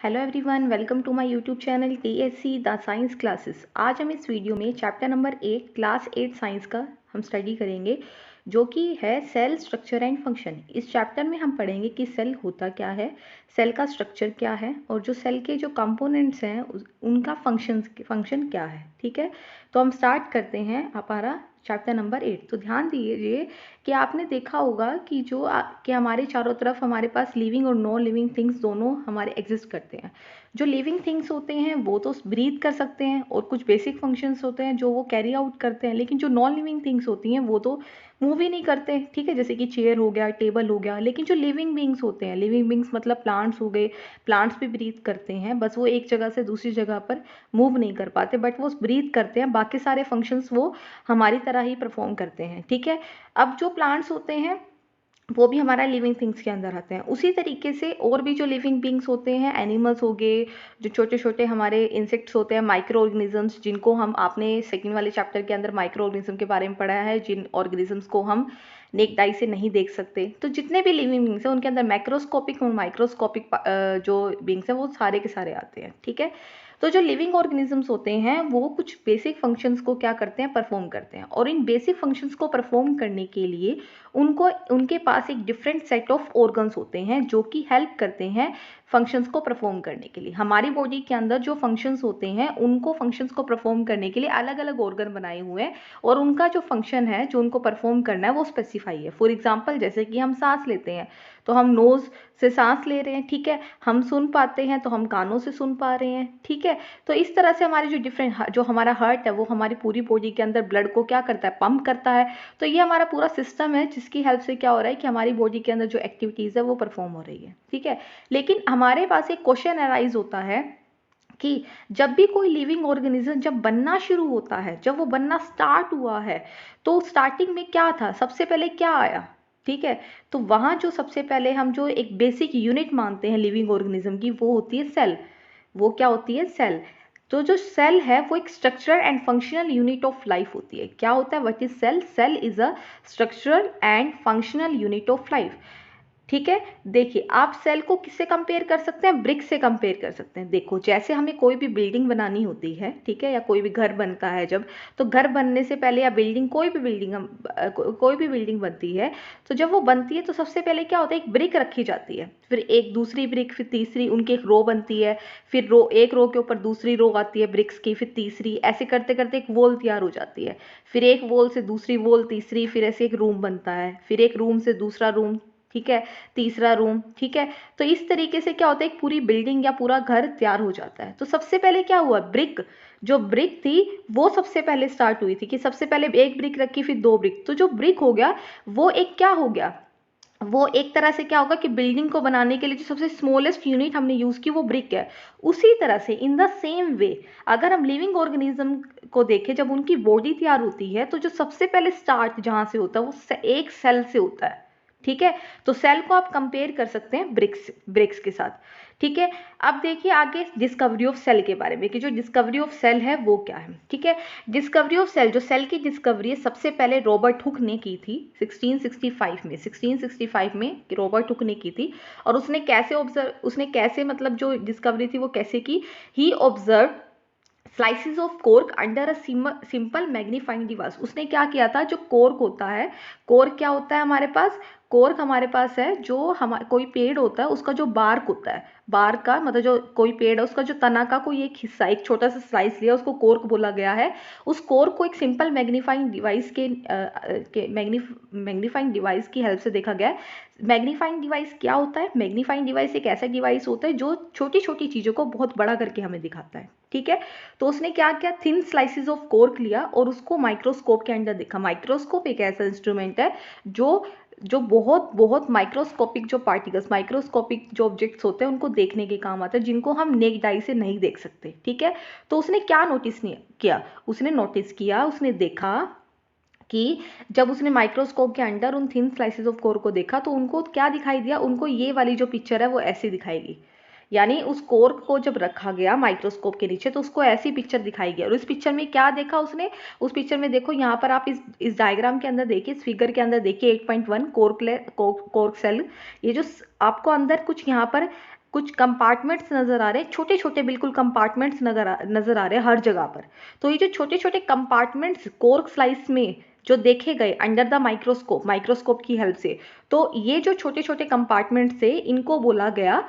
Hello everyone, welcome to my YouTube channel TSC the science classes. आज हम इस video में चैप्टर नंबर 8 क्लास 8 साइंस का हम स्टडी करेंगे, जो कि है सेल स्ट्रक्चर एंड फंक्शन। इस चैप्टर में हम पढ़ेंगे कि सेल होता क्या है, सेल का स्ट्रक्चर क्या है और जो सेल के जो कंपोनेंट्स हैं उनका फंक्शन क्या है। ठीक है, तो हम स्टार्ट करते हैं हमारा चैप्टर नंबर 8। तो ध्यान दीजिए कि आपने देखा होगा कि कि हमारे चारों तरफ हमारे पास लिविंग और नॉन लिविंग थिंग्स दोनों हमारे एग्जिस्ट करते हैं। जो लिविंग थिंग्स होते हैं वो तो ब्रीथ कर सकते हैं और कुछ बेसिक फंक्शंस होते हैं जो वो कैरी आउट करते हैं, लेकिन जो नॉन लिविंग थिंग्स होती हैं वो तो मूव ही नहीं करते। ठीक है, जैसे कि चेयर हो गया, टेबल हो गया। लेकिन जो लिविंग बींग्स होते हैं, लिविंग बींग्स मतलब प्लांट्स हो गए, प्लांट्स भी ब्रीथ करते हैं, बस वो एक जगह से दूसरी जगह पर मूव नहीं कर पाते, बट वो ब्रीथ करते हैं। बाकी सारे फंक्शंस वो हमारी तरह ही परफॉर्म करते हैं। ठीक है, अब जो प्लांट्स होते हैं वो भी हमारा लिविंग थिंग्स के अंदर आते हैं। उसी तरीके से और भी जो लिविंग बींग्स होते हैं, एनिमल्स हो गए, जो छोटे छोटे हमारे इंसेक्ट्स होते हैं, माइक्रो ऑर्गेनिजम्स, जिनको हम आपने सेकंड वाले चैप्टर के अंदर माइक्रो ऑर्गेनिज्म के बारे में पढ़ा है, जिन ऑर्गेनिजम्स को हम नेक्ड आई से नहीं देख सकते। तो जितने भी लिविंग बींग्स हैं उनके अंदर मैक्रोस्कोपिक और माइक्रोस्कोपिक जो बींग्स हैं वो सारे के सारे आते हैं। ठीक है, तो जो लिविंग ऑर्गेनिजम्स होते हैं वो कुछ बेसिक फंक्शंस को क्या करते हैं, परफॉर्म करते हैं। और इन बेसिक फंक्शंस को परफॉर्म करने के लिए उनके पास एक डिफरेंट सेट ऑफ ऑर्गन्स होते हैं जो कि हेल्प करते हैं फंक्शंस को परफॉर्म करने के लिए। हमारी बॉडी के अंदर जो फंक्शंस होते हैं उनको फंक्शंस को परफॉर्म करने के लिए अलग अलग ऑर्गन बनाए हुए हैं, और उनका जो फंक्शन है जो उनको परफॉर्म करना है वो स्पेसिफाई है। फॉर एग्जाम्पल, जैसे कि हम सांस लेते हैं तो हम नोज से सांस ले रहे हैं। ठीक है, हम सुन पाते हैं तो हम कानों से सुन पा रहे हैं। ठीक है, तो इस तरह से हमारी जो हमारा हार्ट है वो हमारी पूरी बॉडी के अंदर ब्लड को क्या करता है, पंप करता है। तो ये हमारा पूरा सिस्टम है जिसकी हेल्प से क्या हो रहा है कि हमारी बॉडी के अंदर जो एक्टिविटीज है वो परफॉर्म हो रही है। ठीक है, लेकिन हमारे पास एक क्वेश्चन अराइज होता है कि जब भी कोई लिविंग ऑर्गेनिज्म जब बनना शुरू होता है, जब वो बनना स्टार्ट हुआ है, तो स्टार्टिंग में क्या था, सबसे पहले क्या आया। ठीक है, तो वहां जो सबसे पहले हम जो एक बेसिक यूनिट मानते हैं लिविंग ऑर्गेनिज्म की, वो होती है सेल। वो क्या होती है, सेल। तो जो सेल है वो एक structural and functional unit of life होती है। क्या होता है, what is cell? Cell is a structural and functional unit of life. ठीक है, देखिए आप सेल को किससे कंपेयर कर सकते हैं, ब्रिक से कंपेयर कर सकते हैं। देखो, जैसे हमें कोई भी बिल्डिंग बनानी होती है, ठीक है, या कोई भी घर बनता है जब, तो घर बनने से पहले या बिल्डिंग कोई भी बिल्डिंग बनती है, तो जब वो बनती है तो सबसे पहले क्या होता है, एक ब्रिक रखी जाती है, फिर एक दूसरी ब्रिक, फिर तीसरी, उनकी एक रो बनती है, फिर एक रो के ऊपर दूसरी रो आती है ब्रिक्स की, फिर तीसरी, ऐसे करते करते एक वॉल तैयार हो जाती है, फिर एक वॉल से दूसरी वॉल, तीसरी, फिर ऐसे एक रूम बनता है, फिर एक रूम से दूसरा रूम, ठीक है, तीसरा रूम। ठीक है, तो इस तरीके से क्या होता है, एक पूरी बिल्डिंग या पूरा घर तैयार हो जाता है। तो सबसे पहले क्या हुआ, ब्रिक, जो ब्रिक थी वो सबसे पहले स्टार्ट हुई थी कि सबसे पहले एक ब्रिक रखी, फिर दो ब्रिक, तो जो ब्रिक हो गया वो एक क्या हो गया, वो एक तरह से क्या होगा कि बिल्डिंग को बनाने के लिए जो सबसे स्मॉलेस्ट यूनिट हमने यूज की वो ब्रिक है। उसी तरह से इन द सेम वे अगर हम लिविंग ऑर्गेनिज्म को देखें, जब उनकी बॉडी तैयार होती है तो जो सबसे पहले स्टार्ट जहां से होता है वो एक सेल से होता है। ठीक है, तो सेल को आप कंपेयर कर सकते हैं ब्रिक्स के साथ। ठीक है, अब देखिए आगे डिस्कवरी ऑफ सेल के बारे में कि जो डिस्कवरी ऑफ सेल है वो क्या है। ठीक है, डिस्कवरी ऑफ सेल, जो सेल की डिस्कवरी है सबसे पहले रॉबर्ट हुक ने की थी 1665 में रॉबर्ट हुक ने की थी। और उसने कैसे मतलब जो डिस्कवरी थी वो कैसे की, he observe slices of cork under a simple magnifying device. उसने क्या किया था, जो कोर्क होता है, कोर्क क्या होता है हमारे पास, कोर्क हमारे पास है जो हमारे कोई पेड़ होता है उसका जो बार्क होता है, बार्क का मतलब जो कोई पेड़ है उसका जो तना का कोई एक हिस्सा, एक छोटा सा स्लाइस लिया, उसको कोर्क बोला गया है। उस कोर्क को एक simple magnifying device magnifying device की हेल्प से देखा गया है। मैग्नीफाइंग डिवाइस क्या होता है, मैग्नीफाइंग डिवाइस एक ऐसा डिवाइस होता है जो छोटी छोटी चीजों को बहुत बड़ा करके हमें दिखाता है। ठीक है, तो उसने क्या किया, थिन स्लाइसिस ऑफ कोर्क लिया और उसको माइक्रोस्कोप के अंदर देखा। माइक्रोस्कोप एक ऐसा इंस्ट्रूमेंट है जो जो बहुत बहुत माइक्रोस्कोपिक जो पार्टिकल्स, माइक्रोस्कोपिक जो ऑब्जेक्ट्स होते हैं उनको देखने के काम आता है, जिनको हम नेक्ड आई से नहीं देख सकते। ठीक है, तो उसने क्या नोटिस नहीं किया, उसने देखा कि जब उसने माइक्रोस्कोप के अंडर उन थिन स्लाइसेस ऑफ कोर को देखा तो उनको क्या दिखाई दिया, उनको ये वाली जो पिक्चर है वो ऐसी दिखाएगी। यानी उस कोर को जब रखा गया माइक्रोस्कोप के नीचे तो उसको ऐसी पिक्चर दिखाई गई। और इस पिक्चर में क्या देखा उसने, उस पिक्चर में देखो यहाँ पर आप इस डायग्राम के अंदर देखिए, इस फिगर के अंदर देखिए 8.1 कोर्क सेल, ये जो आपको अंदर कुछ यहाँ पर कुछ कंपार्टमेंट्स नजर आ रहे हैं, छोटे छोटे बिल्कुल कंपार्टमेंट्स नजर आ रहे हैं हर जगह पर। तो ये जो छोटे छोटे कंपार्टमेंट्स कोर्क स्लाइस में जो देखे गए अंडर द माइक्रोस्कोप की हेल्प से, तो ये जो छोटे छोटे कंपार्टमेंट्स थे इनको बोला गया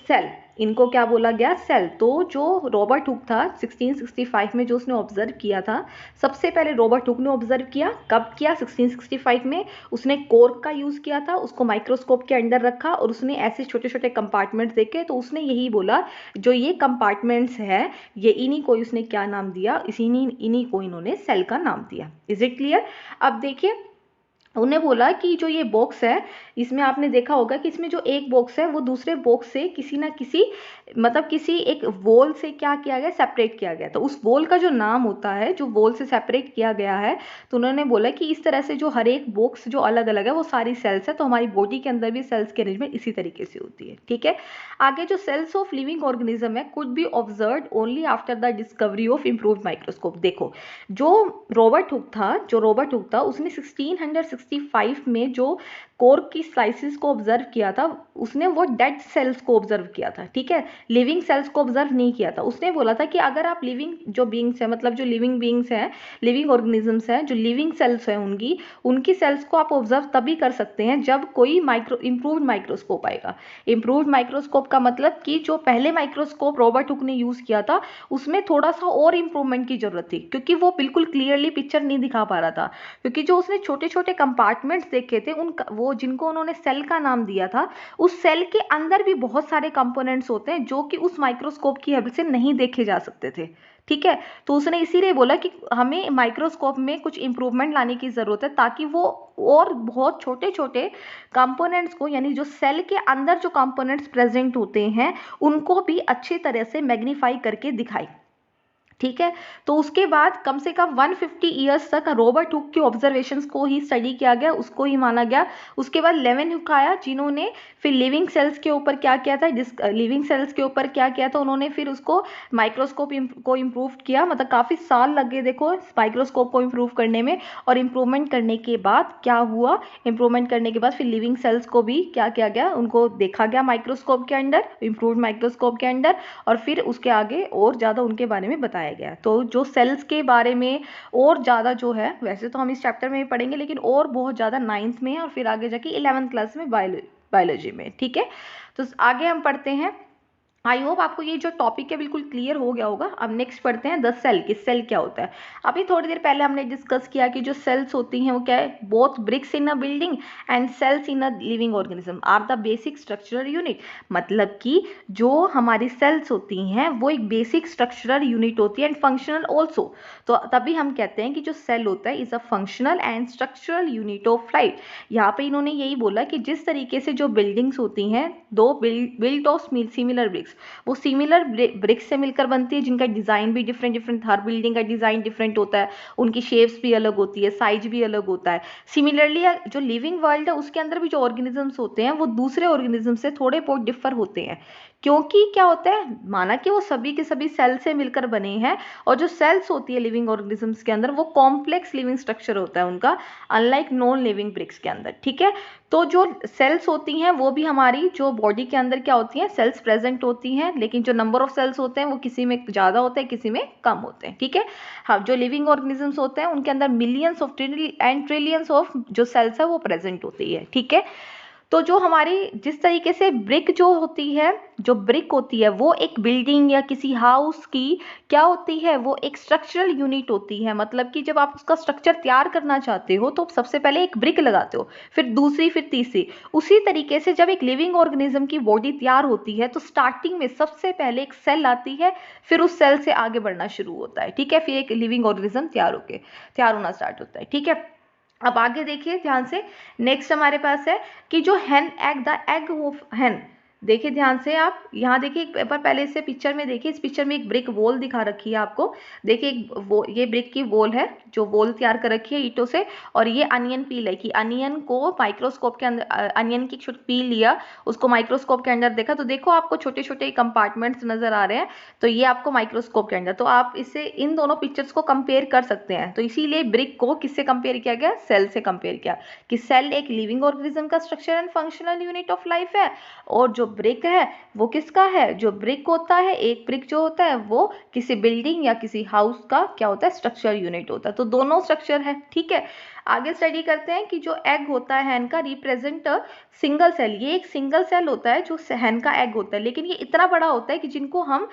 सेल। इनको क्या बोला गया? सेल। तो जो रॉबर्ट हुक था 1665 में जो उसने ऑब्जर्व किया था, सबसे पहले रॉबर्ट हुक ने ऑब्जर्व किया। कब किया? 1665 में। उसने कोर्क का यूज किया था, उसको माइक्रोस्कोप के अंडर रखा और उसने ऐसे छोटे छोटे कंपार्टमेंट्स देखे। तो उसने यही बोला जो ये कंपार्टमेंट्स है ये इन्हीं को उसने क्या नाम दिया? इन्हीं को इन्होंने सेल का नाम दिया। Is it clear? अब देखिए उन्हें बोला कि जो ये बॉक्स है इसमें आपने देखा होगा कि इसमें जो एक बॉक्स है वो दूसरे बॉक्स से किसी ना किसी मतलब किसी एक वॉल से क्या किया गया? सेपरेट किया गया। तो उस वॉल का जो नाम होता है जो वॉल से सेपरेट किया गया है, तो उन्होंने बोला कि इस तरह से जो हर एक बॉक्स जो अलग अलग है वो सारी सेल्स है। तो हमारी बॉडी के अंदर भी सेल्स की अरेंजमेंट इसी तरीके से होती है। ठीक है, आगे जो सेल्स ऑफ लिविंग ऑर्गेनिज्म है could be observed only after the discovery of improved microscope. देखो जो रॉबर्ट हुक था उसने 1665 में जो कोर्क की स्लाइसिस को ऑब्जर्व किया था उसने वो डेड सेल्स को ऑब्जर्व किया था। ठीक है, लिविंग सेल्स को ऑब्जर्व नहीं किया था। उसने बोला था कि अगर आप लिविंग जो बींग्स है मतलब जो लिविंग बींग्स हैं, लिविंग ऑर्गेनिजम्स हैं, जो लिविंग सेल्स हैं उनकी सेल्स को आप ऑब्जर्व तभी कर सकते हैं जब कोई इंप्रूव्ड माइक्रोस्कोप आएगा। इंप्रूव्ड माइक्रोस्कोप का मतलब कि जो पहले माइक्रोस्कोप रॉबर्ट हुक ने यूज किया था उसमें थोड़ा सा और इंप्रूवमेंट की जरूरत थी, क्योंकि वो बिल्कुल क्लियरली पिक्चर नहीं दिखा पा रहा था। क्योंकि जो उसने छोटे छोटे कंपार्टमेंट्स देखे थे वो जिनको उन्होंने सेल का नाम दिया था, उस सेल के अंदर भी बहुत सारे कंपोनेंट्स होते हैं जो कि उस माइक्रोस्कोप की हेल्प से नहीं देखे जा सकते थे। ठीक है, तो उसने इसीलिए बोला कि हमें माइक्रोस्कोप में कुछ इंप्रूवमेंट लाने की जरूरत है ताकि वो और बहुत छोटे छोटे कंपोनेंट्स को, यानी जो सेल के अंदर जो कंपोनेंट्स प्रेजेंट होते हैं उनको भी अच्छी तरह से मैग्नीफाई करके दिखाई। ठीक है, तो उसके बाद कम से कम 150 ईयर्स तक रॉबर्ट हुक के ऑब्जर्वेशंस को ही स्टडी किया गया, उसको ही माना गया। उसके बाद लेवन हुक आया जिन्होंने फिर लिविंग सेल्स के ऊपर क्या किया था? उन्होंने फिर उसको माइक्रोस्कोप को इम्प्रूव किया। मतलब काफी साल लगे देखो माइक्रोस्कोप को इम्प्रूव करने में। और इम्प्रूवमेंट करने के बाद क्या हुआ? इम्प्रूवमेंट करने के बाद फिर लिविंग सेल्स को भी क्या किया गया? उनको देखा गया माइक्रोस्कोप के अंडर, इम्प्रूव्ड माइक्रोस्कोप के अंडर, और फिर उसके आगे और ज्यादा उनके बारे में बताया गया। तो जो सेल्स के बारे में और ज्यादा जो है, वैसे तो हम इस चैप्टर में पढ़ेंगे लेकिन और बहुत ज्यादा 9th में और फिर आगे जाके 11th क्लास में बायोलॉजी में। ठीक है, तो आगे हम पढ़ते हैं। आई होप आपको ये जो टॉपिक है बिल्कुल क्लियर हो गया होगा। अब नेक्स्ट पढ़ते हैं द सेल की। सेल क्या होता है? अभी थोड़ी देर पहले हमने डिस्कस किया कि जो सेल्स होती हैं वो क्या है? Both bricks in a building and cells in a living organism are the basic structural unit. मतलब कि जो हमारी सेल्स होती हैं वो एक बेसिक स्ट्रक्चरल यूनिट होती है एंड फंक्शनल ऑल्सो। तो तभी हम कहते हैं कि जो सेल होता है is a functional and structural unit of life. यहाँ पे इन्होंने यही बोला कि जिस तरीके से जो बिल्डिंग्स होती हैं दो बिल्ट ऑफ सिमिलर ब्रिक्स, वो सिमिलर ब्रिक्स से मिलकर बनती है जिनका डिजाइन भी डिफरेंट, हर बिल्डिंग का डिजाइन डिफरेंट होता है, उनकी शेप्स भी अलग होती है, साइज भी अलग होता है। सिमिलरली जो लिविंग वर्ल्ड है उसके अंदर भी जो ऑर्गेनिजम्स होते हैं वो दूसरे ऑर्गेनिज्म से थोड़े बहुत डिफर होते हैं, क्योंकि क्या होता है, माना कि वो सभी के सभी सेल से मिलकर बने हैं। और जो सेल्स होती है लिविंग ऑर्गेनिजम्स के अंदर वो कॉम्प्लेक्स लिविंग स्ट्रक्चर होता है उनका, अनलाइक नॉन लिविंग ब्रिक्स के अंदर। ठीक है, तो जो सेल्स होती हैं वो भी हमारी जो बॉडी के अंदर क्या होती हैं? सेल्स प्रेजेंट होती हैं, लेकिन जो नंबर ऑफ सेल्स होते हैं वो किसी में ज्यादा होते हैं किसी में कम होते हैं। ठीक है, हाँ, जो लिविंग ऑर्गेनिजम्स होते हैं उनके अंदर millions of and trillions of जो सेल्स है वो प्रेजेंट होती है। ठीक है, तो जो हमारी जिस तरीके से ब्रिक जो होती है, जो ब्रिक होती है वो एक बिल्डिंग या किसी हाउस की क्या होती है? वो एक स्ट्रक्चरल यूनिट होती है। मतलब कि जब आप उसका स्ट्रक्चर तैयार करना चाहते हो तो सबसे पहले एक ब्रिक लगाते हो, फिर दूसरी, फिर तीसरी। उसी तरीके से जब एक लिविंग ऑर्गेनिज्म की बॉडी तैयार होती है तो स्टार्टिंग में सबसे पहले एक सेल आती है, फिर उस सेल से आगे बढ़ना शुरू होता है। ठीक है, फिर एक लिविंग ऑर्गेनिज्म तैयार होना स्टार्ट होता है। ठीक है, अब आगे देखिए ध्यान से। नेक्स्ट हमारे पास है कि जो हेन एग, द एग ऑफ हेन। देखिए ध्यान से, आप यहाँ देखिए एक बार पहले इसे पिक्चर में देखिए। इस पिक्चर में एक ब्रिक वॉल दिखा रखी है आपको। देखिए ये ब्रिक की वॉल है, जो वॉल तैयार कर रखी है ईंटों से। और ये अनियन पील है कि अनियन को माइक्रोस्कोप के अंदर, अनियन की छोटी पील लिया, उसको माइक्रोस्कोप के अंदर देखा तो देखो आपको छोटे छोटे कंपार्टमेंट्स नजर आ रहे हैं। तो ये आपको माइक्रोस्कोप के अंदर, तो आप इसे इन दोनों पिक्चर्स को कंपेयर कर सकते हैं। तो इसीलिए ब्रिक को किससे कंपेयर किया गया? सेल से कंपेयर किया कि सेल एक लिविंग ऑर्गेनिज्म का structure and functional unit of life है, और जो ब्रिक है वो किसका है, जो ब्रिक होता है, एक ब्रिक जो होता है वो किसी बिल्डिंग या किसी हाउस का क्या होता है, स्ट्रक्चर यूनिट होता है। तो दोनों स्ट्रक्चर है, ठीक है। आगे स्टडी करते हैं कि जो एग होता है हैन का रिप्रेजेंट सिंगल सेल, ये एक सिंगल सेल होता है जो हैन का एग होता है, लेकिन ये इतना बड़ा होता है कि जिनको हम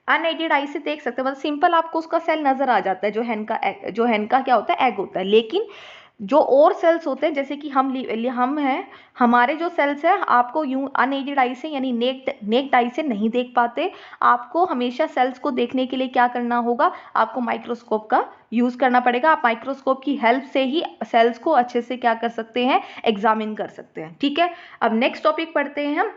अनएडेड आई से देख सकते हैं, मतलब सिंपल आपको उसका सेल नजर आ जाता है जो हैन का क्या होता है, एग होता है। लेकिन जो और सेल्स होते हैं जैसे कि हम हैं, हमारे जो सेल्स हैं आपको यूं अनएडेड आई से यानी नेक्ड आई से नहीं देख पाते। आपको हमेशा सेल्स को देखने के लिए क्या करना होगा, आपको माइक्रोस्कोप का यूज करना पड़ेगा। आप माइक्रोस्कोप की हेल्प से ही सेल्स को अच्छे से क्या कर सकते हैं, एग्जामिन कर सकते हैं, ठीक है। अब नेक्स्ट टॉपिक पढ़ते हैं हम।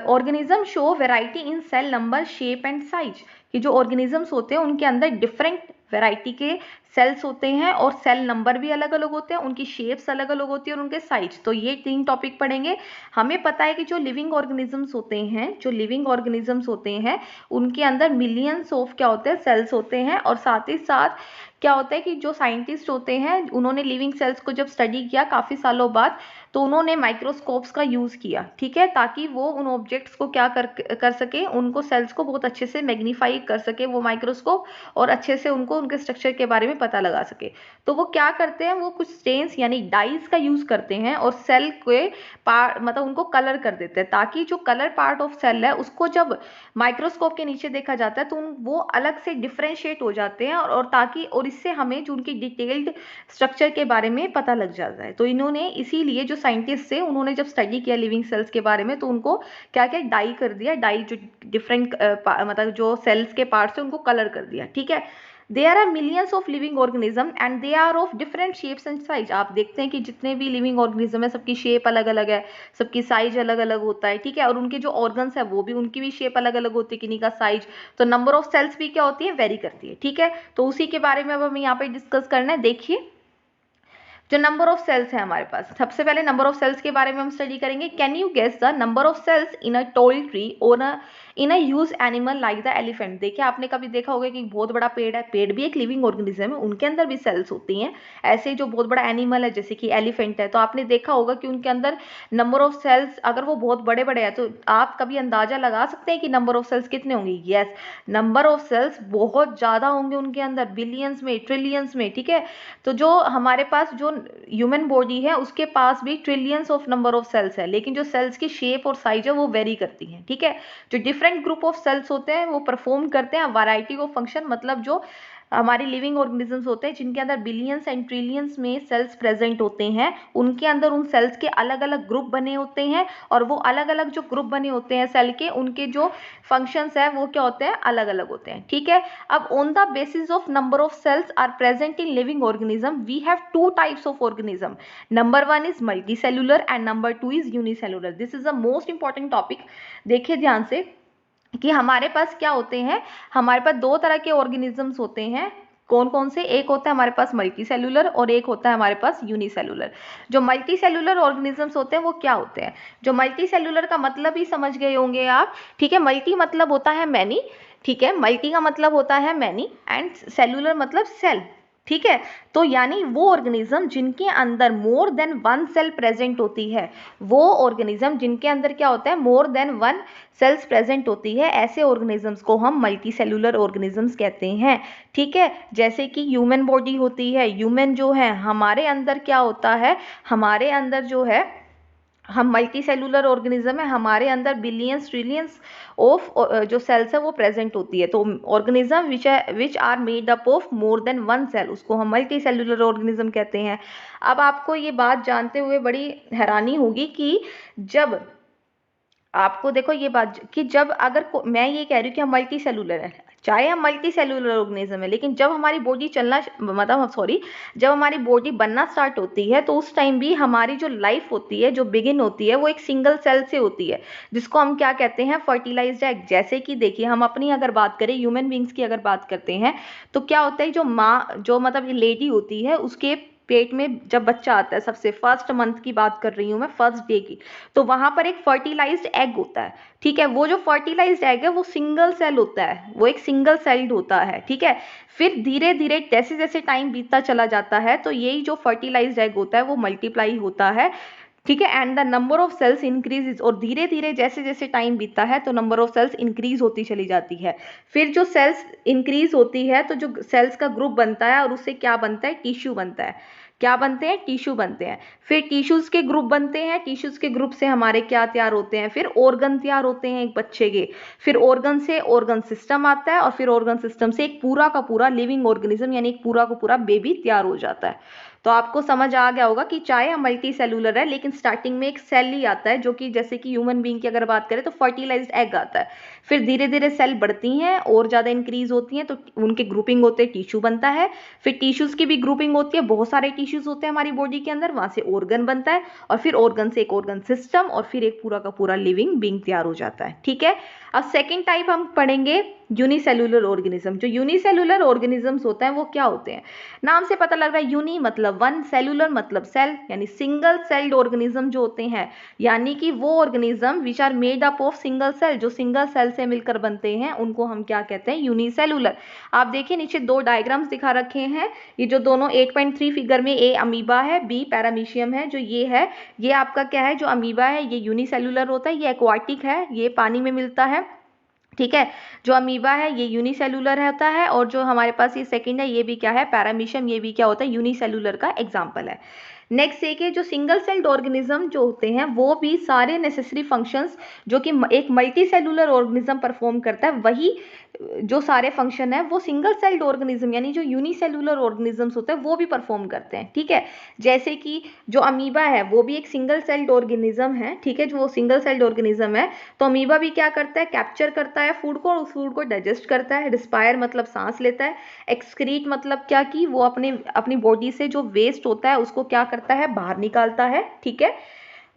Organism show variety in cell number, shape and size, कि जो ऑर्गेनिजम्स होते हैं उनके अंदर डिफरेंट वैरायटी के सेल्स होते हैं और सेल नंबर भी अलग अलग होते हैं, उनकी शेप्स अलग अलग होती है और उनके साइज। तो ये 3 टॉपिक पढ़ेंगे। हमें पता है कि जो लिविंग ऑर्गेनिजम्स होते हैं उनके अंदर मिलियंस ऑफ क्या होते हैं, सेल्स होते हैं। और साथ ही साथ क्या होता है कि जो साइंटिस्ट होते हैं उन्होंने लिविंग सेल्स को जब स्टडी किया काफी सालों बाद, तो उन्होंने माइक्रोस्कोप्स का यूज किया, ठीक है, ताकि वो उन ऑब्जेक्ट्स को क्या कर सके, उनको सेल्स को बहुत अच्छे से मैग्नीफाई कर सके वो माइक्रोस्कोप, और अच्छे से उनको उनके स्ट्रक्चर के बारे में पता लगा सके। तो वो क्या करते हैं, वो कुछ स्टेन्स यानी डाइज का यूज करते हैं और सेल के पार्ट मतलब उनको कलर कर देते हैं, ताकि जो कलर पार्ट ऑफ सेल है उसको जब माइक्रोस्कोप के नीचे देखा जाता है तो वो अलग से डिफ्रेंशिएट हो जाते हैं और इससे हमें जो उनकी डिटेल्ड स्ट्रक्चर के बारे में पता लग जाता है। तो इन्होंने इसीलिए जो साइंटिस्ट थे उन्होंने जब स्टडी किया लिविंग सेल्स के बारे में तो उनको क्या क्या डाई कर दिया, डाई जो डिफरेंट मतलब जो सेल्स के पार्ट्स है उनको कलर कर दिया, ठीक है। There are millions of living organism and they are of different shapes and size। आप देखते हैं कि जितने भी लिविंग ऑर्गेनिज्म है सबकी शेप अलग अलग है, सबकी साइज अलग अलग होता है, ठीक है। और उनके जो ऑर्गन्स है वो भी उनकी भी शेप अलग अलग होती है, किन्हीं का साइज। तो नंबर ऑफ सेल्स भी क्या होती है, वेरी करती है, ठीक है। तो उसी के बारे में अब हमें यहाँ पे डिस्कस करना है। देखिए जो नंबर ऑफ सेल्स है हमारे पास, सबसे पहले नंबर ऑफ सेल्स के बारे में हम स्टडी करेंगे। Can you guess the number of cells in a tall tree और in a huge animal like the elephant. देखिए आपने कभी देखा होगा कि बहुत बड़ा पेड़ है, पेड़ भी एक लिविंग ऑर्गेनिज्म है, उनके अंदर भी सेल्स होती हैं। ऐसे जो बहुत बड़ा एनिमल है जैसे कि एलिफेंट है, तो आपने देखा होगा कि उनके अंदर नंबर ऑफ सेल्स अगर वो बहुत बड़े बड़े हैं तो आप कभी अंदाजा लगा सकते हैं कि नंबर ऑफ सेल्स कितने होंगे। यस, नंबर ऑफ सेल्स बहुत ज्यादा होंगे उनके अंदर, बिलियंस में, ट्रिलियंस में, ठीक है। तो जो हमारे पास जो ह्यूमन बॉडी है उसके पास भी trillions of number of cells है, लेकिन जो सेल्स की शेप और साइज है वो वेरी करती हैं, ठीक है। जो डिफरेंट ग्रुप ऑफ सेल्स होते हैं वो परफॉर्म करते हैं वैरायटी ऑफ फंक्शन, मतलब जो हमारी लिविंग ऑर्गेनिजम्स होते हैं जिनके अंदर बिलियंस एंड ट्रिलियंस में सेल्स प्रेजेंट होते हैं, उनके अंदर उन सेल्स के अलग अलग ग्रुप बने होते हैं और वो अलग अलग जो ग्रुप बने होते हैं सेल के, उनके जो फंक्शंस है वो क्या होते हैं, अलग अलग होते हैं, ठीक है। अब on the basis of number of cells are present in living organism we have 2 types of organism. Number 1 is multicellular and number 2 is unicellular. This is the most important topic. देखिए ध्यान से कि हमारे पास क्या होते हैं, हमारे पास 2 तरह के ऑर्गेनिजम्स होते हैं। कौन कौन से, एक होता है हमारे पास मल्टी सेल्यूलर और एक होता है हमारे पास यूनिसेल्यूलर। जो मल्टी सेल्यूलर ऑर्गेनिजम्स होते हैं वो क्या होते हैं, जो मल्टी सेल्यूलर का मतलब ही समझ गए होंगे आप, ठीक है। मल्टी मतलब होता है मैनी, ठीक है, मल्टी का मतलब होता है मैनी एंड सेल्यूलर मतलब सेल, ठीक है। तो यानी वो ऑर्गेनिज्म जिनके अंदर मोर देन 1 सेल प्रेजेंट होती है, वो ऑर्गेनिज्म जिनके अंदर क्या होता है, मोर देन 1 सेल्स प्रेजेंट होती है, ऐसे ऑर्गेनिजम्स को हम मल्टी सेल्यूलर ऑर्गेनिजम्स कहते हैं, ठीक है। जैसे कि ह्यूमन बॉडी होती है, ह्यूमन जो है हमारे अंदर क्या होता है, हमारे अंदर जो है हम मल्टी सेल्यूलर ऑर्गेनिज्म है, हमारे अंदर बिलियंस ट्रिलियंस ऑफ जो सेल्स है वो प्रेजेंट होती है। तो organism which are made up of more than 1 cell, उसको हम मल्टी सेल्यूलर ऑर्गेनिज्म कहते हैं। अब आपको ये बात जानते हुए बड़ी हैरानी होगी कि जब आपको देखो ये बात कि जब अगर मैं ये कह रही हूँ कि हम मल्टी सेलुलर है, चाहे हम मल्टी सेलुलर ऑर्गेनिज्म है, लेकिन जब हमारी बॉडी जब हमारी बॉडी बनना स्टार्ट होती है तो उस टाइम भी हमारी जो लाइफ होती है, जो बिगिन होती है, वो एक सिंगल सेल से होती है, जिसको हम क्या कहते हैं, फर्टिलाइज्ड एग। जैसे कि देखिए हम अपनी अगर बात करें, ह्यूमन बींग्स की अगर बात करते हैं तो क्या होता है, जो माँ जो मतलब लेडी होती है उसके पेट में जब बच्चा आता है, सबसे फर्स्ट मंथ की बात कर रही हूँ मैं, फर्स्ट डे की, तो वहां पर एक फर्टिलाइज्ड एग होता है, ठीक है। वो जो फर्टिलाइज्ड एग है वो सिंगल सेल होता है, वो एक सिंगल सेल्ड होता है, ठीक है। फिर धीरे धीरे जैसे जैसे टाइम बीतता चला जाता है तो यही जो फर्टिलाइज्ड एग होता है वो मल्टीप्लाई होता है, ठीक है। And the number of cells increases, और धीरे धीरे जैसे जैसे टाइम बीतता है तो नंबर ऑफ सेल्स इंक्रीज होती चली जाती है। फिर जो सेल्स इंक्रीज होती है तो जो सेल्स का ग्रुप बनता है और उससे क्या बनता है, टिश्यू बनता है। क्या बनते हैं, टिश्यू बनते हैं। फिर टिश्यूज के ग्रुप बनते हैं, टिश्यूज के ग्रुप से हमारे क्या तैयार होते हैं, फिर ऑर्गन तैयार होते हैं एक बच्चे के। फिर ऑर्गन से ऑर्गन सिस्टम आता है, और फिर ऑर्गन सिस्टम से एक पूरा का पूरा लिविंग ऑर्गेनिज्म यानी एक पूरा का पूरा बेबी तैयार हो जाता है। तो आपको समझ आ गया होगा कि चाहे हम मल्टी सेलुलर है लेकिन स्टार्टिंग में एक सेल ही आता है, जो कि जैसे कि ह्यूमन बीइंग की अगर बात करें तो फर्टिलाइज्ड एग आता है। फिर धीरे धीरे सेल बढ़ती हैं और ज़्यादा इंक्रीज होती हैं तो उनके ग्रुपिंग होते हैं, टिश्यू बनता है। फिर टिश्यूज की भी ग्रुपिंग होती है, बहुत सारे टिश्यूज होते हैं हमारी बॉडी के अंदर, वहां से ऑर्गन बनता है, और फिर ऑर्गन से एक ऑर्गन सिस्टम, और फिर एक पूरा का पूरा लिविंग बीइंग तैयार हो जाता है। ठीक है। अब सेकेंड टाइप हम पढ़ेंगे यूनिसेलुलर ऑर्गेनिज्म। जो यूनिसेलुलर ऑर्गेनिजम्स होते हैं वो क्या होते हैं, नाम से पता लग रहा है, यूनी मतलब वन, सेलुलर मतलब सेल, यानी सिंगल सेल्ड ऑर्गेनिज्म जो होते हैं, यानी कि वो organism which are made up of single cell, जो सिंगल सेल से मिलकर बनते हैं, उनको हम क्या कहते हैं, यूनिसेलुलर। आप देखिए नीचे दो डायग्राम्स दिखा रखे हैं, ये जो दोनों 8.3 फिगर में ए अमीबा है, बी पैरामीशियम है, जो ये है ये आपका क्या है, जो अमीबा है ये यूनिसेलुलर होता है, ये एक्वाटिक है, ये पानी में मिलता है। ठीक है। जो अमीबा है ये यूनिसेलुलर होता है, और जो हमारे पास ये सेकंड है ये भी क्या है, पैरामीशियम, ये भी क्या होता है, यूनिसेलुलर का एग्जांपल है। नेक्स्ट देखिए, जो सिंगल सेल्ड ऑर्गेनिज्म जो होते हैं वो भी सारे नेसेसरी फंक्शंस जो कि एक मल्टी सेलुलर ऑर्गेनिज्म परफॉर्म करता है, वही जो सारे फंक्शन है वो सिंगल सेल्ड ऑर्गेनिज्म यानी जो यूनिसेलुलर ऑर्गेनिजम्स होते हैं वो भी परफॉर्म करते हैं। ठीक है। जैसे कि जो अमीबा है वो भी एक सिंगल सेल्ड ऑर्गेनिज्म है। ठीक है। जो वो सिंगल सेल्ड ऑर्गेनिज्म है तो अमीबा भी क्या करता है, कैप्चर करता है फूड को, और उस फूड को डाइजेस्ट करता है। रिस्पायर मतलब सांस लेता है। एक्सक्रीट मतलब क्या, कि वो अपनी बॉडी से जो वेस्ट होता है उसको क्या करता है, बाहर निकालता है। ठीक है।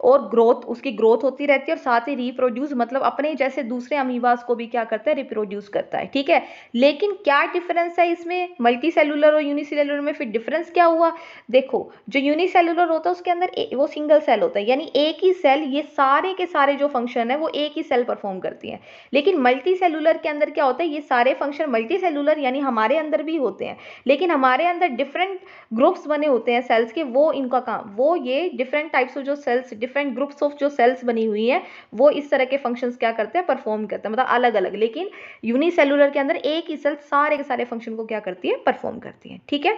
और ग्रोथ, उसकी ग्रोथ होती रहती है, और साथ ही रिप्रोड्यूस मतलब अपने जैसे दूसरे अमीबास को भी क्या करता है, रिप्रोड्यूस करता है। ठीक है। लेकिन क्या डिफरेंस है इसमें मल्टी सेलुलर और यूनिसेलुलर में, फिर डिफरेंस क्या हुआ, देखो जो यूनिसेलुलर होता है उसके अंदर वो सिंगल सेल होता है, यानी एक ही सेल ये सारे के सारे जो फंक्शन है वो एक ही सेल परफॉर्म करती है। लेकिन मल्टी सेलुलर के अंदर क्या होता है, ये सारे फंक्शन मल्टी सेलुलर यानी हमारे अंदर भी होते हैं, लेकिन हमारे अंदर डिफरेंट ग्रुप्स बने होते हैं सेल्स के, वो इनका काम, वो ये डिफरेंट टाइप्स ऑफ जो सेल्स, डिफरेंट ग्रुप्स ऑफ जो सेल्स बनी हुई है वो इस तरह के फंक्शंस क्या करते हैं, परफॉर्म करते हैं, मतलब अलग अलग। लेकिन यूनिसेलुलर के अंदर एक ही सेल सारे के सारे फंक्शन को क्या करती है, परफॉर्म करती है। ठीक है।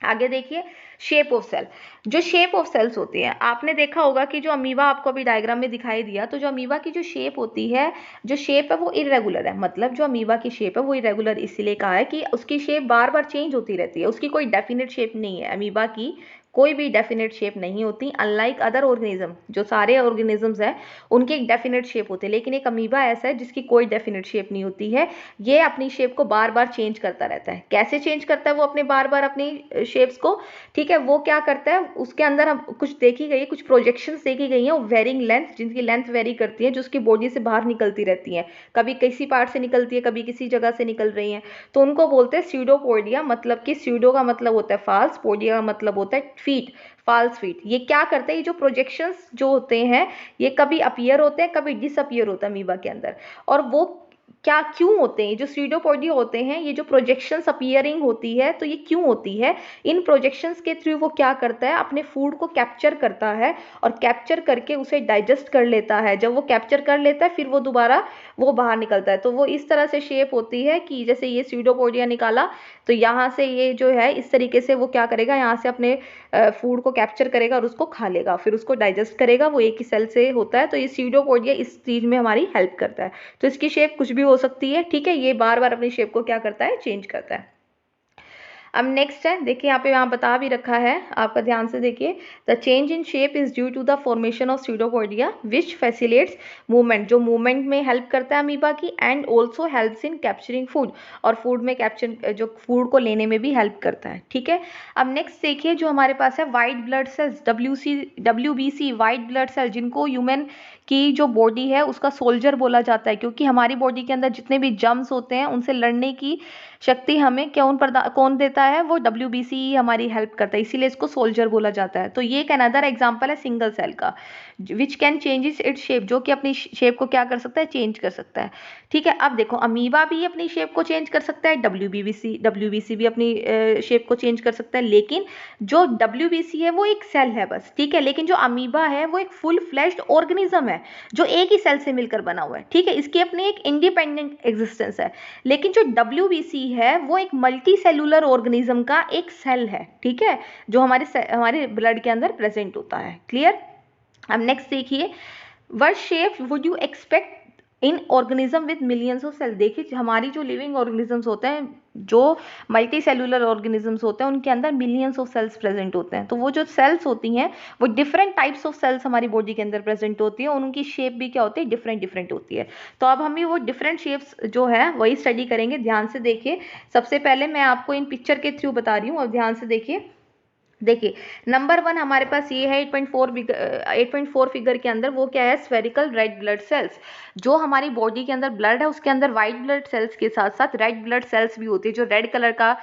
आगे देखिए, शेप ऑफ सेल। जो शेप ऑफ सेल्स होती है, आपने देखा होगा कि जो अमीबा आपको अभी डायग्राम में दिखाई दिया, तो जो अमीबा की जो शेप होती है, जो शेप है वो इरेगुलर है, मतलब जो अमीबा की शेप है वो इरेगुलर इसलिए कहा है कि उसकी शेप बार बार चेंज होती रहती है, उसकी कोई डेफिनेट शेप नहीं है, अमीबा की कोई भी डेफिनेट शेप नहीं होती। अनलाइक अदर ऑर्गेनिज्म, जो सारे ऑर्गेनिजम्स हैं उनकी एक डेफिनेट शेप होती है, लेकिन एक अमीबा ऐसा है जिसकी कोई डेफिनेट शेप नहीं होती है, ये अपनी शेप को बार बार चेंज करता रहता है। कैसे चेंज करता है वो अपने बार बार अपनी शेप्स को, ठीक है, वो क्या करता है, उसके अंदर हम कुछ देखी गई है, कुछ प्रोजेक्शंस देखी गई हैं वेरिंग लेंथ, जिनकी लेंथ वेरी करती है, जो उसकी बॉडी से बाहर निकलती रहती हैं, कभी किसी पार्ट से निकलती है, कभी किसी जगह से निकल रही हैं, तो उनको बोलते हैं स्यूडोपोडिया, मतलब कि स्यूडो का मतलब होता है फाल्स, पोडिया का मतलब होता है फीट, फॉल्स फीट। ये क्या करते हैं, ये जो प्रोजेक्शंस जो होते हैं ये कभी अपीयर होते हैं, कभी डिसअपीयर होता है अमीबा के अंदर, और वो क्या क्यों होते हैं, जो स्यूडोपोडिया होते हैं, ये जो प्रोजेक्शंस अपीयरिंग होती है तो ये क्यों होती है, इन प्रोजेक्शंस के थ्रू वो क्या करता है, अपने फूड को कैप्चर करता है, और कैप्चर करके उसे डाइजेस्ट कर लेता है। जब वो कैप्चर कर लेता है फिर वो दोबारा वो बाहर निकलता है, तो वो इस तरह से शेप होती है कि जैसे ये स्यूडोपोडिया निकाला तो यहाँ से ये जो है इस तरीके से वो क्या करेगा, यहाँ से अपने फूड को कैप्चर करेगा और उसको खा लेगा, फिर उसको डाइजेस्ट करेगा, वो एक ही सेल से होता है। तो ये स्यूडोपोडिया इस चीज में हमारी हेल्प करता है। तो इसकी शेप कुछ भी हो सकती है। ठीक है। ये बार बार अपनी शेप को क्या करता है, चेंज करता है। अब नेक्स्ट है, देखिए यहाँ पे यहाँ बता भी रखा है, आपका ध्यान से देखिए, the change in shape is due to the formation of pseudopodia which facilitates movement, जो मूवमेंट में हेल्प करता है अमीबा की, and also helps in capturing food, और फूड में कैप्चर, जो फूड को लेने में भी हेल्प करता है। ठीक है। अब नेक्स्ट देखिए, जो हमारे पास है white blood cells, WBC white blood cell, जिनको ह्यूमन की जो बॉडी है उसका सोल्जर बोला जाता है, क्योंकि हमारी बॉडी के अंदर जितने भी जर्म्स होते हैं उनसे लड़ने की शक्ति हमें कौन देता है, वो WBC हमारी हेल्प करता है, इसीलिए इसको सोल्जर बोला जाता है। तो ये एक अनदर एग्जांपल है सिंगल सेल का, which can changes its shape, जो कि अपनी शेप को क्या कर सकता है, चेंज कर सकता है। ठीक है, अब देखो अमीबा भी अपनी शेप को चेंज कर सकता है, WBC भी अपनी शेप को चेंज कर सकता है, लेकिन जो WBC है वो एक सेल है बस, ठीक है, लेकिन जो अमीबा है वो एक फुल फ्लैश्ड ऑर्गेनिज्म है जो एक ही सेल से मिलकर बना हुआ है, ठीक है, इसकी अपनी एक इंडिपेंडेंट एग्जिस्टेंस है। लेकिन जो WBC है वो एक मल्टी सेलुलर ऑर्गेनिज्म का एक सेल है, ठीक है, जो हमारे ब्लड के अंदर प्रेजेंट होता है। क्लियर? अब नेक्स्ट देखिए, what shape would you expect in organism with millions of cell. देखिए हमारी जो लिविंग ऑर्गेनिजम्स होते हैं, जो मल्टी सेलुलर ऑर्गेनिजम्स होते हैं, उनके अंदर मिलियंस ऑफ सेल्स प्रेजेंट होते हैं। तो वो जो सेल्स होती हैं वो डिफरेंट टाइप्स ऑफ सेल्स हमारी बॉडी के अंदर प्रेजेंट होती है, और उनकी शेप भी क्या होती है, डिफरेंट होती है। तो अब हम भी वो डिफरेंट शेप्स जो है वही स्टडी करेंगे। ध्यान से देखिए, सबसे पहले मैं आपको इन पिक्चर के थ्रू बता रही हूँ, और ध्यान से देखिए नंबर 1 हमारे पास ये है 8.4 फिगर के अंदर, वो क्या है, स्फेरिकल रेड ब्लड सेल्स। जो हमारी बॉडी के अंदर ब्लड है उसके अंदर व्हाइट ब्लड सेल्स के साथ साथ रेड ब्लड सेल्स भी होती है, जो रेड कलर का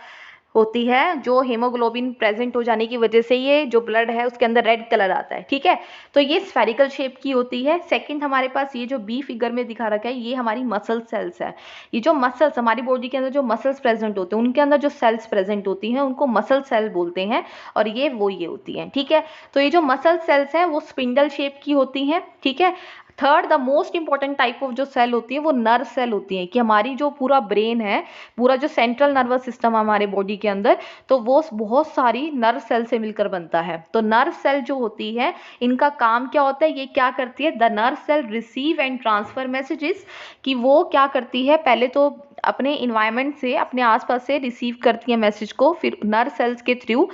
होती है, जो हीमोग्लोबिन प्रेजेंट हो जाने की वजह से ये जो ब्लड है उसके अंदर रेड कलर आता है, ठीक है। तो ये स्फेरिकल शेप की होती है। सेकंड हमारे पास ये जो बी फिगर में दिखा रखा है, ये हमारी मसल सेल्स है। ये जो मसल्स हमारी बॉडी के अंदर जो मसल्स प्रेजेंट होते हैं, उनके अंदर जो सेल्स प्रेजेंट होती हैं उनको मसल सेल बोलते हैं, और ये होती हैं, ठीक है। तो ये जो मसल सेल्स हैं वो स्पिंडल शेप की होती हैं, ठीक है। Third, the most important type of जो सेल होती है वो नर्व सेल होती है, कि हमारी जो पूरा ब्रेन है, पूरा जो सेंट्रल नर्वस सिस्टम हमारे बॉडी के अंदर, तो वो बहुत सारी नर्व सेल से मिलकर बनता है। तो नर्व सेल जो होती है, इनका काम क्या होता है, ये क्या करती है, the nerve cell receive and transfer messages, कि वो क्या करती है, पहले तो अपने इन्वायरमेंट से, अपने आसपास से रिसीव करती है मैसेज को, फिर नर्व सेल्स के थ्रू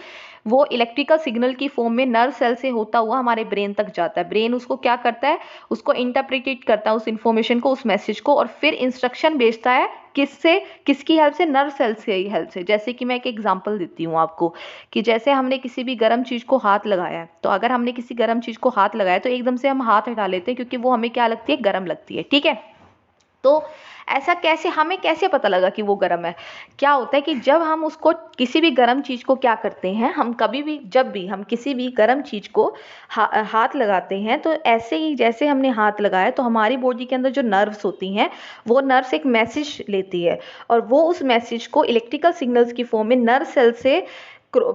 वो इलेक्ट्रिकल सिग्नल की फॉर्म में नर्व सेल से होता हुआ हमारे ब्रेन तक जाता है। ब्रेन उसको क्या करता है, उसको इंटरप्रिटेट करता है उस इंफॉर्मेशन को, उस मैसेज को, और फिर इंस्ट्रक्शन भेजता है किसकी हेल्प से, नर्व सेल्स की हेल्प से। जैसे कि मैं एक एग्जांपल देती हूँ आपको, कि जैसे हमने किसी भी गर्म चीज को हाथ लगाया है, तो अगर हमने किसी गर्म चीज को हाथ लगाया तो एकदम से हम हाथ हटा लेते हैं, क्योंकि वो हमें क्या लगती है, गर्म लगती है, ठीक है। तो ऐसा हमें कैसे पता लगा कि वो गर्म है? क्या होता है कि जब हम उसको, किसी भी गर्म चीज को क्या करते हैं, हम कभी भी, जब भी हम किसी भी गर्म चीज को हाथ लगाते हैं, तो ऐसे ही जैसे हमने हाथ लगाया, तो हमारी बॉडी के अंदर जो नर्व्स होती हैं, वो नर्व्स एक मैसेज लेती है, और वो उस मैसेज को इलेक्ट्रिकल सिग्नल्स की फॉर्म में नर्व सेल से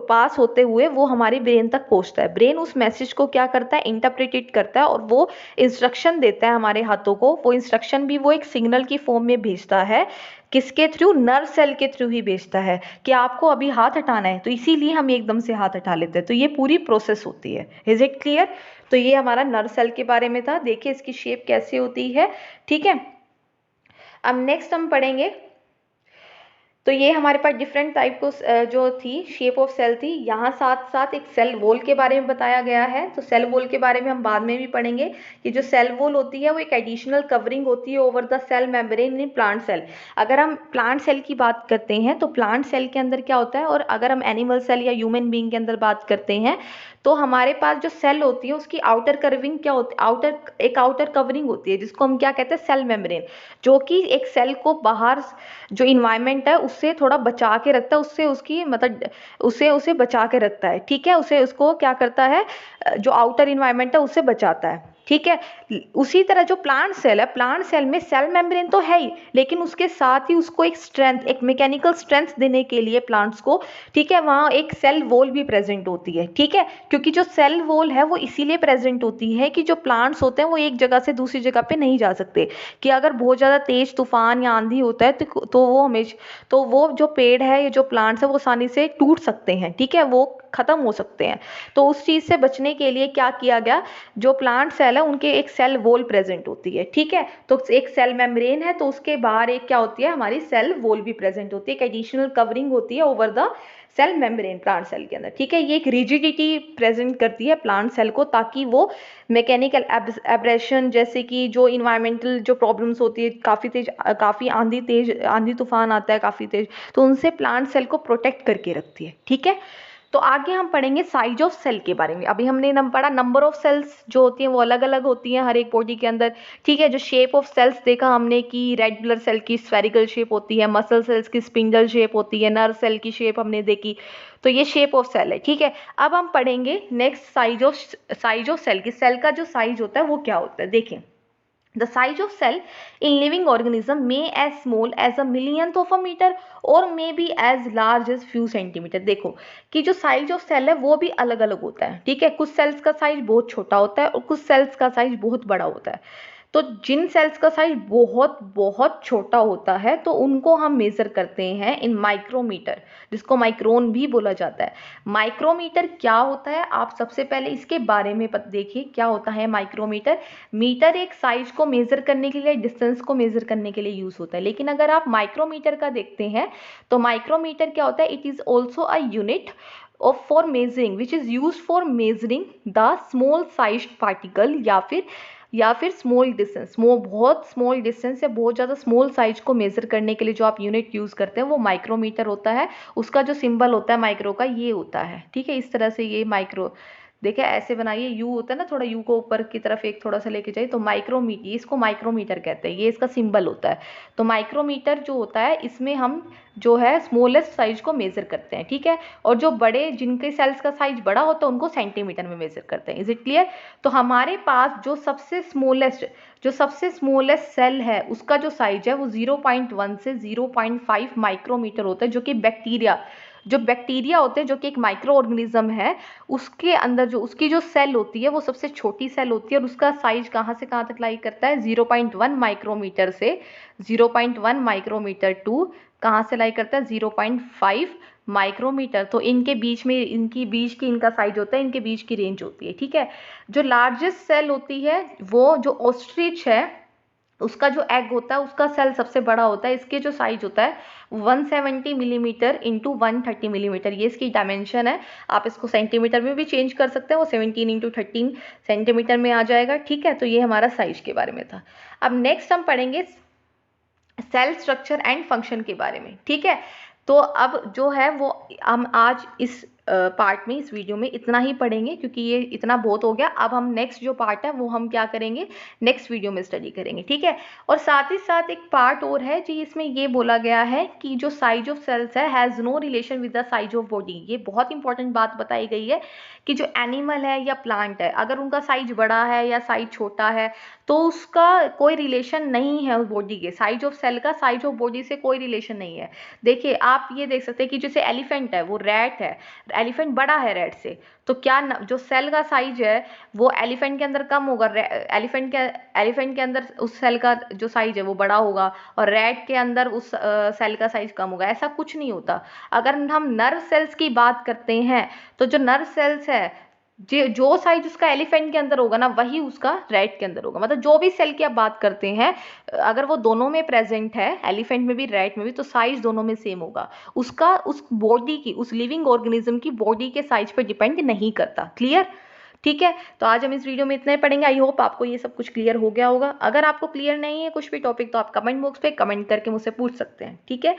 पास होते हुए वो हमारी ब्रेन तक पहुंचता है। ब्रेन उस मैसेज को क्या करता है, इंटरप्रिटेट करता है, और वो इंस्ट्रक्शन देता है हमारे हाथों को। वो इंस्ट्रक्शन भी वो एक सिग्नल की फॉर्म में भेजता है, किसके थ्रू, नर्व सेल के थ्रू ही भेजता है, कि आपको अभी हाथ हटाना है, तो इसीलिए हम एकदम से हाथ हटा लेते हैं। तो ये पूरी प्रोसेस होती है। Is it clear? तो ये हमारा नर्व सेल के बारे में था। देखिए इसकी शेप कैसे होती है, ठीक है। अब नेक्स्ट हम पढ़ेंगे, तो ये हमारे पास डिफरेंट टाइप को जो थी शेप ऑफ सेल थी। यहाँ साथ साथ एक सेल वॉल के बारे में बताया गया है। तो सेल वॉल के बारे में हम बाद में भी पढ़ेंगे, कि जो सेल वॉल होती है वो एक एडिशनल कवरिंग होती है over the cell membrane in plant cell. अगर हम प्लांट सेल की बात करते हैं तो प्लांट सेल के अंदर क्या होता है, और अगर हम एनिमल सेल या ह्यूमन बीइंग के अंदर बात करते हैं, तो हमारे पास जो सेल होती है उसकी आउटर कवरिंग क्या होती है, आउटर कवरिंग होती है, जिसको हम क्या कहते हैं, सेल मेम्ब्रेन, जो कि एक सेल को बाहर जो इन्वायरमेंट है उससे थोड़ा बचा के रखता है, उससे उसकी मतलब उसे बचा के रखता है, ठीक है। उसको क्या करता है, जो आउटर इन्वायरमेंट है उससे बचाता है, ठीक है। उसी तरह जो प्लांट सेल है, प्लांट सेल में सेल मेम्ब्रेन तो है ही, लेकिन उसके साथ ही उसको एक स्ट्रेंथ, एक मैकेनिकल स्ट्रेंथ देने के लिए प्लांट्स को, ठीक है, वहाँ एक सेल वॉल भी प्रेजेंट होती है, ठीक है। क्योंकि जो सेल वॉल है वो इसीलिए प्रेजेंट होती है कि जो प्लांट्स होते हैं वो एक जगह से दूसरी जगह पे नहीं जा सकते, कि अगर बहुत ज़्यादा तेज तूफान या आंधी होता है तो वो जो पेड़ है या जो प्लांट्स है वो आसानी से टूट सकते हैं, ठीक है, वो खत्म हो सकते हैं। तो उस चीज से बचने के लिए क्या किया गया, जो प्लांट सेल है उनके एक सेल वॉल प्रेजेंट होती है, ठीक है। तो एक सेल मेम्ब्रेन है, तो उसके बाहर एक क्या होती है, हमारी सेल वॉल भी प्रेजेंट होती है, एक एडिशनल कवरिंग होती है over the cell membrane plant cell के अंदर, ठीक है। ये एक रिजिडिटी प्रेजेंट करती है प्लांट सेल को, ताकि वो मैकेनिकल एब्रेशन, जैसे कि जो इन्वायरमेंटल जो प्रॉब्लम्स होती है, काफ़ी आंधी तूफान आता है काफ़ी तेज, तो उनसे प्लांट सेल को प्रोटेक्ट करके रखती है, ठीक है। तो आगे हम पढ़ेंगे साइज ऑफ सेल के बारे में। अभी हमने पढ़ा नंबर ऑफ सेल्स जो होती हैं वो अलग अलग होती हैं हर एक बॉडी के अंदर, ठीक है। जो शेप ऑफ सेल्स देखा हमने कि रेड ब्लड सेल की स्फेरिकल शेप होती है, मसल सेल्स की स्पिंडल शेप होती है, नर्व सेल की शेप हमने देखी, तो ये शेप ऑफ सेल है, ठीक है। अब हम पढ़ेंगे नेक्स्ट साइज ऑफ सेल की। सेल का जो साइज होता है वो क्या होता है, देखें। The size of cell in living organism may as small as a millionth of a meter or may be as large as few centimeter। देखो कि जो साइज ऑफ सेल है वो भी अलग अलग होता है, ठीक है। कुछ सेल्स का साइज बहुत छोटा होता है और कुछ सेल्स का साइज बहुत बड़ा होता है। तो जिन सेल्स का साइज बहुत बहुत छोटा होता है तो उनको हम मेजर करते हैं इन माइक्रोमीटर, जिसको माइक्रोन भी बोला जाता है। माइक्रोमीटर क्या होता है, आप सबसे पहले इसके बारे में देखिए क्या होता है माइक्रोमीटर। मीटर एक साइज को मेजर करने के लिए, डिस्टेंस को मेजर करने के लिए यूज होता है, लेकिन अगर आप माइक्रोमीटर का देखते हैं तो माइक्रोमीटर क्या होता है, it is also a unit of for measuring which is used for measuring the small sized particle या फिर स्मॉल डिस्टेंस, बहुत स्मॉल डिस्टेंस या बहुत ज़्यादा स्मॉल साइज को मेजर करने के लिए जो आप यूनिट यूज़ करते हैं वो माइक्रोमीटर होता है। उसका जो सिंबल होता है माइक्रो का ये होता है, ठीक है। इस तरह से ये माइक्रो, देखिए ऐसे बनाइए, यू होता है ना, थोड़ा यू को ऊपर की तरफ एक थोड़ा सा लेके जाइए तो माइक्रोमीटर, इसको माइक्रोमीटर कहते हैं, ये इसका सिंबल होता है। तो माइक्रोमीटर जो होता है इसमें हम जो है स्मॉलेस्ट साइज को मेजर करते हैं, ठीक है। और जो बड़े, जिनके सेल्स का साइज बड़ा होता है उनको सेंटीमीटर में मेजर करते हैं। Is it clear? तो हमारे पास जो सबसे स्मॉलेस्ट सेल है उसका जो साइज है वो 0.1 से 0.5 माइक्रोमीटर होता है, जो कि बैक्टीरिया होते हैं, जो कि एक माइक्रो ऑर्गेनिज्म है, उसके अंदर जो उसकी जो सेल होती है वो सबसे छोटी सेल होती है और उसका साइज कहाँ से कहाँ तक लाई करता है, 0.1 माइक्रोमीटर से 0.1 माइक्रोमीटर टू कहाँ से लाई करता है 0.5 माइक्रोमीटर। तो इनके बीच में, इनका साइज होता है, इनके बीच की रेंज होती है, ठीक है। जो लार्जेस्ट सेल होती है वो जो ऑस्ट्रिच है उसका जो एग होता है उसका सेल सबसे बड़ा होता है, इसके जो साइज होता है 170 मिलीमीटर इंटू 130 मिलीमीटर, ये इसकी डायमेंशन है। आप इसको सेंटीमीटर में भी चेंज कर सकते हैं, वो 17 इंटू 13 सेंटीमीटर में आ जाएगा, ठीक है। तो ये हमारा साइज के बारे में था। अब नेक्स्ट हम पढ़ेंगे सेल स्ट्रक्चर एंड फंक्शन के बारे में, ठीक है। तो अब जो है वो हम आज इस पार्ट में, इस वीडियो में इतना ही पढ़ेंगे क्योंकि ये इतना बहुत हो गया। अब हम नेक्स्ट जो पार्ट है वो हम क्या करेंगे, नेक्स्ट वीडियो में स्टडी करेंगे, ठीक है। और साथ ही साथ एक पार्ट और है जी, इसमें ये बोला गया है कि जो साइज ऑफ सेल्स है has no relation with the size of body. ये बहुत इंपॉर्टेंट बात बताई गई है कि जो एनिमल है या प्लांट है, अगर उनका साइज बड़ा है या साइज छोटा है तो उसका कोई रिलेशन नहीं है उस बॉडी के, साइज ऑफ सेल का साइज ऑफ बॉडी से कोई रिलेशन नहीं है। देखिए आप ये देख सकते हैं कि जैसे एलिफेंट है, वो रैट है, एलिफेंट बड़ा है रैट से, तो क्या जो सेल का साइज है वो एलिफेंट के अंदर कम होगा, एलिफेंट के अंदर उस सेल का जो साइज है वो बड़ा होगा और रैट के अंदर उस सेल का साइज कम होगा, ऐसा कुछ नहीं होता। अगर हम नर्व सेल्स की बात करते हैं तो जो नर्व सेल्स है, जो साइज उसका एलिफेंट के अंदर होगा ना वही उसका रैट के अंदर होगा। मतलब जो भी सेल की आप बात करते हैं अगर वो दोनों में प्रेजेंट है, एलिफेंट में भी रैट में भी, तो साइज दोनों में सेम होगा। उसका उस बॉडी की, उस लिविंग ऑर्गेनिज्म की बॉडी के साइज पर डिपेंड नहीं करता। क्लियर? ठीक है। तो आज हम इस वीडियो में इतना ही पढ़ेंगे। आई होप आपको ये सब कुछ क्लियर हो गया होगा। अगर आपको क्लियर नहीं है कुछ भी टॉपिक तो आप कमेंट बॉक्स पे कमेंट करके मुझसे पूछ सकते हैं, ठीक है।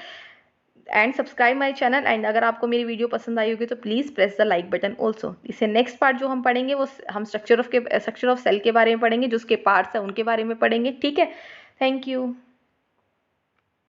And subscribe my channel. And अगर आपको मेरी वीडियो पसंद आई होगी तो please press the like button also. इससे नेक्स्ट पार्ट जो हम पढ़ेंगे वो हम स्ट्रक्चर ऑफ सेल के बारे में पढ़ेंगे, जो उसके पार्ट्स हैं उनके बारे में पढ़ेंगे, ठीक है। Thank you.